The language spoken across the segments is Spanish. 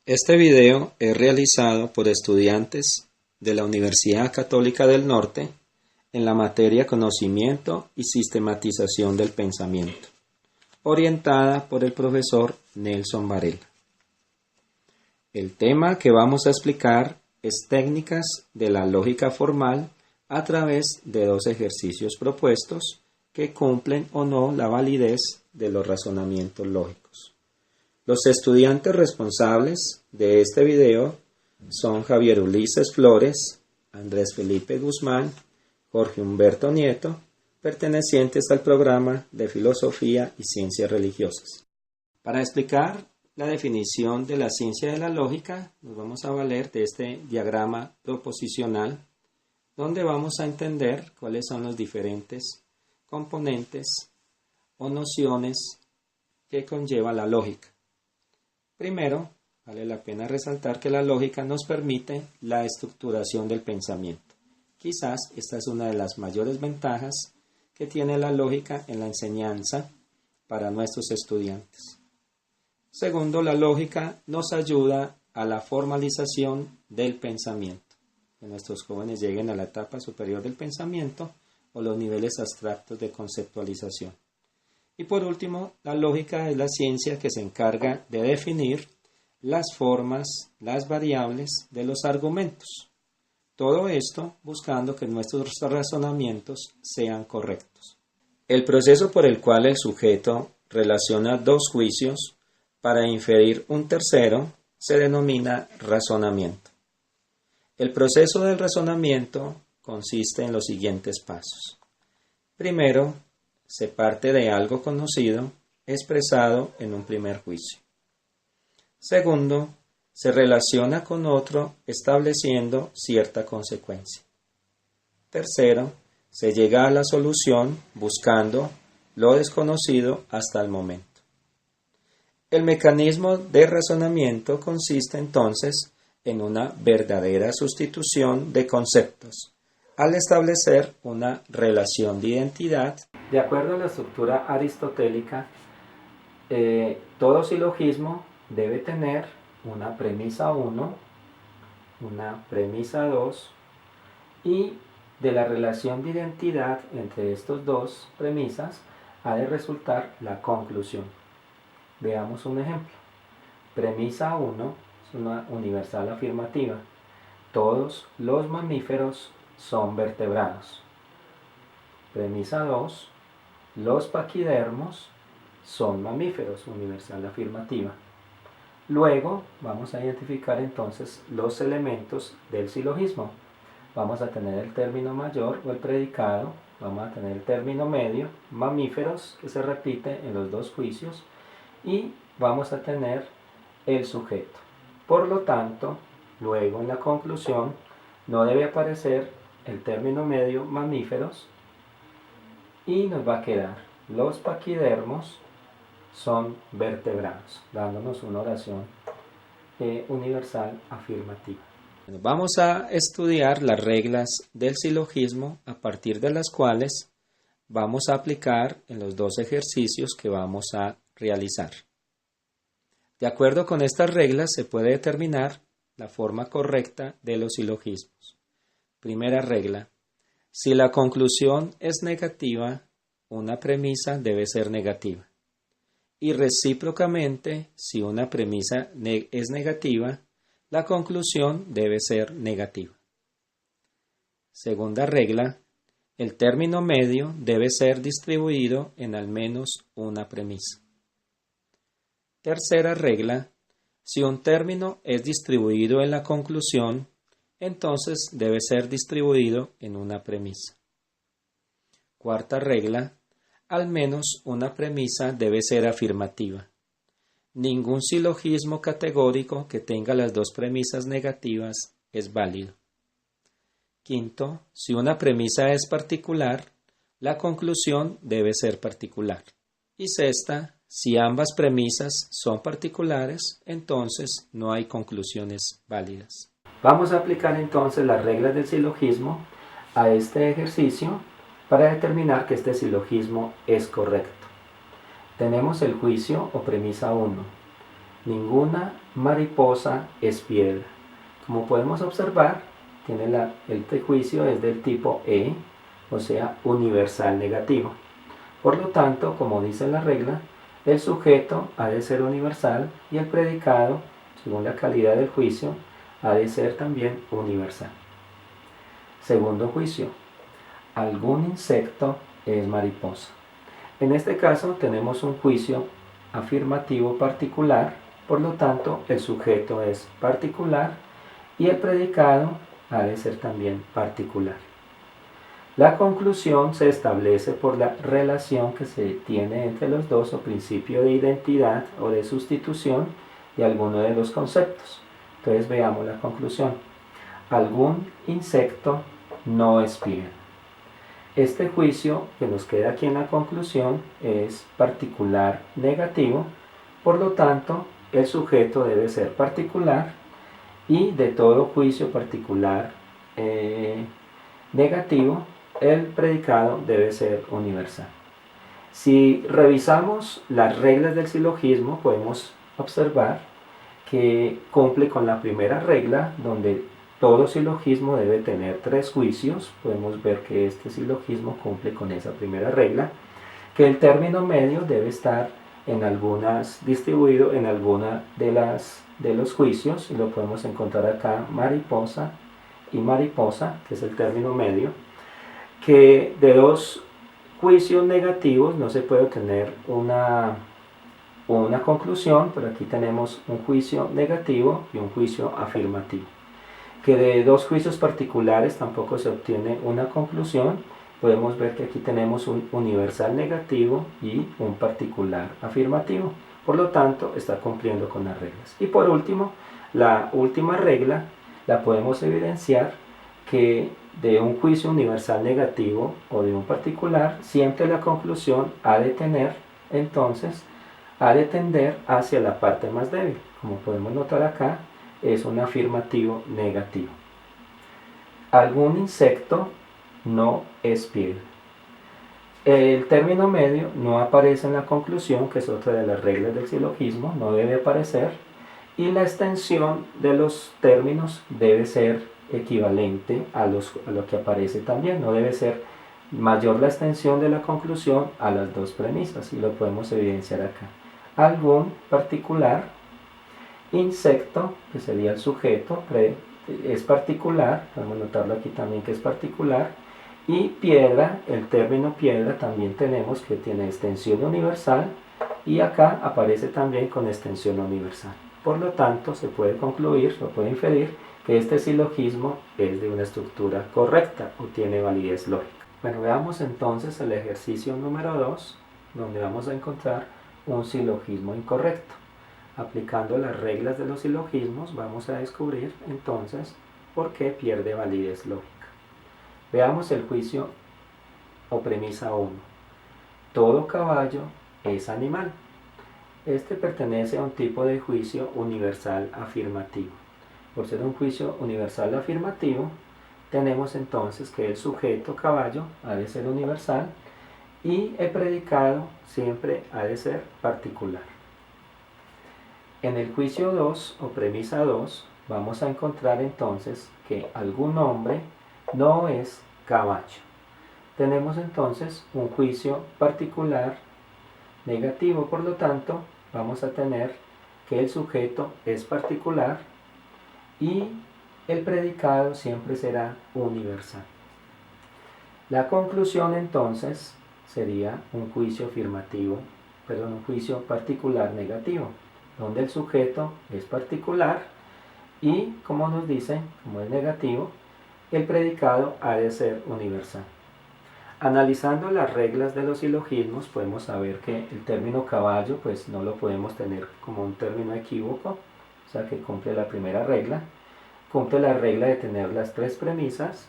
Este video es realizado por estudiantes de la Universidad Católica del Norte en la materia Conocimiento y Sistematización del Pensamiento, orientada por el profesor Nelson Varela. El tema que vamos a explicar es técnicas de la lógica formal a través de dos ejercicios propuestos que cumplen o no la validez de los razonamientos lógicos. Los estudiantes responsables de este video son Javier Ulises Flores, Andrés Felipe Guzmán, Jorge Humberto Nieto, pertenecientes al programa de Filosofía y Ciencias Religiosas. Para explicar la definición de la ciencia de la lógica, nos vamos a valer de este diagrama proposicional, donde vamos a entender cuáles son los diferentes componentes o nociones que conlleva la lógica. Primero, vale la pena resaltar que la lógica nos permite la estructuración del pensamiento. Quizás esta es una de las mayores ventajas que tiene la lógica en la enseñanza para nuestros estudiantes. Segundo, la lógica nos ayuda a la formalización del pensamiento, que nuestros jóvenes lleguen a la etapa superior del pensamiento o los niveles abstractos de conceptualización. Y por último, la lógica es la ciencia que se encarga de definir las formas, las variables de los argumentos. Todo esto buscando que nuestros razonamientos sean correctos. El proceso por el cual el sujeto relaciona dos juicios para inferir un tercero se denomina razonamiento. El proceso del razonamiento consiste en los siguientes pasos. Primero, se parte de algo conocido expresado en un primer juicio. Segundo, se relaciona con otro estableciendo cierta consecuencia. Tercero, se llega a la solución buscando lo desconocido hasta el momento. El mecanismo de razonamiento consiste entonces en una verdadera sustitución de conceptos, al establecer una relación de identidad. De acuerdo a la estructura aristotélica, todo silogismo debe tener una premisa 1, una premisa 2 y de la relación de identidad entre estas dos premisas ha de resultar la conclusión. Veamos un ejemplo. Premisa 1 es una universal afirmativa. Todos los mamíferos son vertebrados. Premisa 2. Los paquidermos son mamíferos, universal afirmativa. Luego vamos a identificar entonces los elementos del silogismo. Vamos a tener el término mayor o el predicado, vamos a tener el término medio, mamíferos, que se repite en los dos juicios, y vamos a tener el sujeto. Por lo tanto, luego en la conclusión no debe aparecer el término medio mamíferos y nos va a quedar los paquidermos son vertebrados, dándonos una oración universal afirmativa. Vamos a estudiar las reglas del silogismo a partir de las cuales vamos a aplicar en los dos ejercicios que vamos a realizar. De acuerdo con estas reglas se puede determinar la forma correcta de los silogismos. Primera regla: si la conclusión es negativa, una premisa debe ser negativa. Y recíprocamente, si una premisa es negativa, la conclusión debe ser negativa. Segunda regla: el término medio debe ser distribuido en al menos una premisa. Tercera regla: si un término es distribuido en la conclusión, entonces debe ser distribuido en una premisa. Cuarta regla: al menos una premisa debe ser afirmativa. Ningún silogismo categórico que tenga las dos premisas negativas es válido. Quinto, si una premisa es particular, la conclusión debe ser particular. Y sexta, si ambas premisas son particulares, entonces no hay conclusiones válidas. Vamos a aplicar entonces las reglas del silogismo a este ejercicio para determinar que este silogismo es correcto. Tenemos el juicio o premisa 1. Ninguna mariposa es piedra. Como podemos observar, el prejuicio es del tipo E, o sea, universal negativo. Por lo tanto, como dice la regla, el sujeto ha de ser universal y el predicado, según la calidad del juicio, ha de ser también universal. Segundo juicio, algún insecto es mariposa. En este caso tenemos un juicio afirmativo particular, por lo tanto el sujeto es particular y el predicado ha de ser también particular. La conclusión se establece por la relación que se tiene entre los dos o principio de identidad o de sustitución de alguno de los conceptos. Entonces veamos la conclusión. Algún insecto no es piedra. Este juicio que nos queda aquí en la conclusión es particular negativo, por lo tanto el sujeto debe ser particular y de todo juicio particular negativo el predicado debe ser universal. Si revisamos las reglas del silogismo podemos observar que cumple con la primera regla, donde todo silogismo debe tener 3 juicios. Podemos ver que este silogismo cumple con esa primera regla, que el término medio debe estar distribuido en alguna de los juicios, y lo podemos encontrar acá, mariposa y mariposa, que es el término medio, que de 2 juicios negativos no se puede obtener una conclusión, pero aquí tenemos un juicio negativo y un juicio afirmativo. Que de 2 juicios particulares tampoco se obtiene una conclusión. Podemos ver que aquí tenemos un universal negativo y un particular afirmativo. Por lo tanto, está cumpliendo con las reglas. Y por último, la última regla la podemos evidenciar que de un juicio universal negativo o de un particular, siempre la conclusión ha de tender hacia la parte más débil. Como podemos notar acá, es un afirmativo negativo. Algún insecto no es piedra. El término medio no aparece en la conclusión, que es otra de las reglas del silogismo, no debe aparecer, y la extensión de los términos debe ser equivalente a lo que aparece también, no debe ser mayor la extensión de la conclusión a las 2 premisas, y lo podemos evidenciar acá. Algún particular, insecto, que sería el sujeto, es particular, podemos notarlo aquí también que es particular, y piedra, el término piedra también tenemos que tiene extensión universal, y acá aparece también con extensión universal. Por lo tanto, se puede concluir, se puede inferir que este silogismo es de una estructura correcta o tiene validez lógica. Bueno, veamos entonces el ejercicio número 2, donde vamos a encontrar un silogismo incorrecto. Aplicando las reglas de los silogismos vamos a descubrir entonces por qué pierde validez lógica. Veamos el juicio o premisa 1. Todo caballo es animal. Este pertenece a un tipo de juicio universal afirmativo. Por ser un juicio universal afirmativo, tenemos entonces que el sujeto caballo ha de ser universal y el predicado siempre ha de ser particular. En el juicio 2 o premisa 2 vamos a encontrar entonces que algún hombre no es caballo. Tenemos entonces un juicio particular negativo, por lo tanto vamos a tener que el sujeto es particular y el predicado siempre será universal. La conclusión entonces sería un juicio un juicio particular negativo, donde el sujeto es particular y, como nos dice, como es negativo, el predicado ha de ser universal. Analizando las reglas de los silogismos podemos saber que el término caballo pues no lo podemos tener como un término equívoco, o sea que cumple la primera regla, cumple la regla de tener las 3 premisas,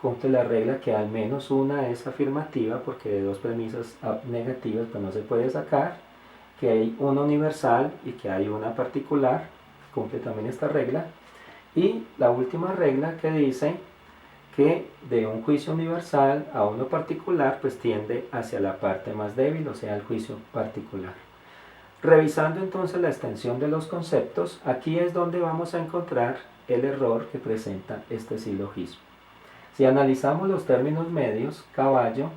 cumple la regla que al menos una es afirmativa porque de 2 premisas negativas pues no se puede sacar, que hay una universal y que hay una particular, cumple también esta regla, y la última regla que dice que de un juicio universal a uno particular pues tiende hacia la parte más débil, o sea el juicio particular. Revisando entonces la extensión de los conceptos, aquí es donde vamos a encontrar el error que presenta este silogismo. Si analizamos los términos medios, caballo,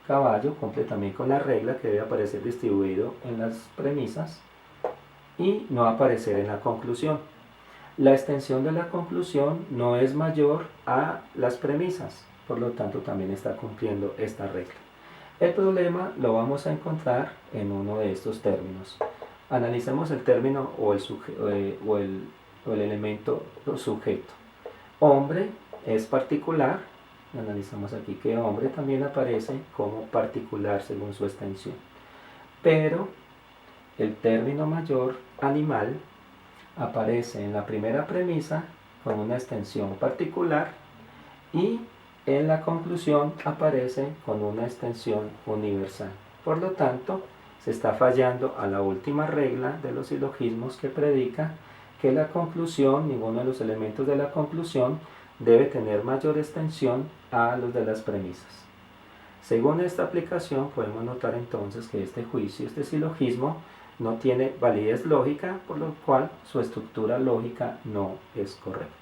caballo cumple también con la regla que debe aparecer distribuido en las premisas y no aparecer en la conclusión. La extensión de la conclusión no es mayor a las premisas, por lo tanto también está cumpliendo esta regla. El problema lo vamos a encontrar en uno de estos términos. Analicemos el término o el elemento sujeto. Hombre es particular. Analizamos aquí que hombre también aparece como particular según su extensión. Pero el término mayor, animal, aparece en la primera premisa con una extensión particular y en la conclusión aparece con una extensión universal. Por lo tanto, se está fallando a la última regla de los silogismos que predica que la conclusión, ninguno de los elementos de la conclusión debe tener mayor extensión a los de las premisas. Según esta aplicación podemos notar entonces que este juicio, este silogismo, no tiene validez lógica, por lo cual su estructura lógica no es correcta.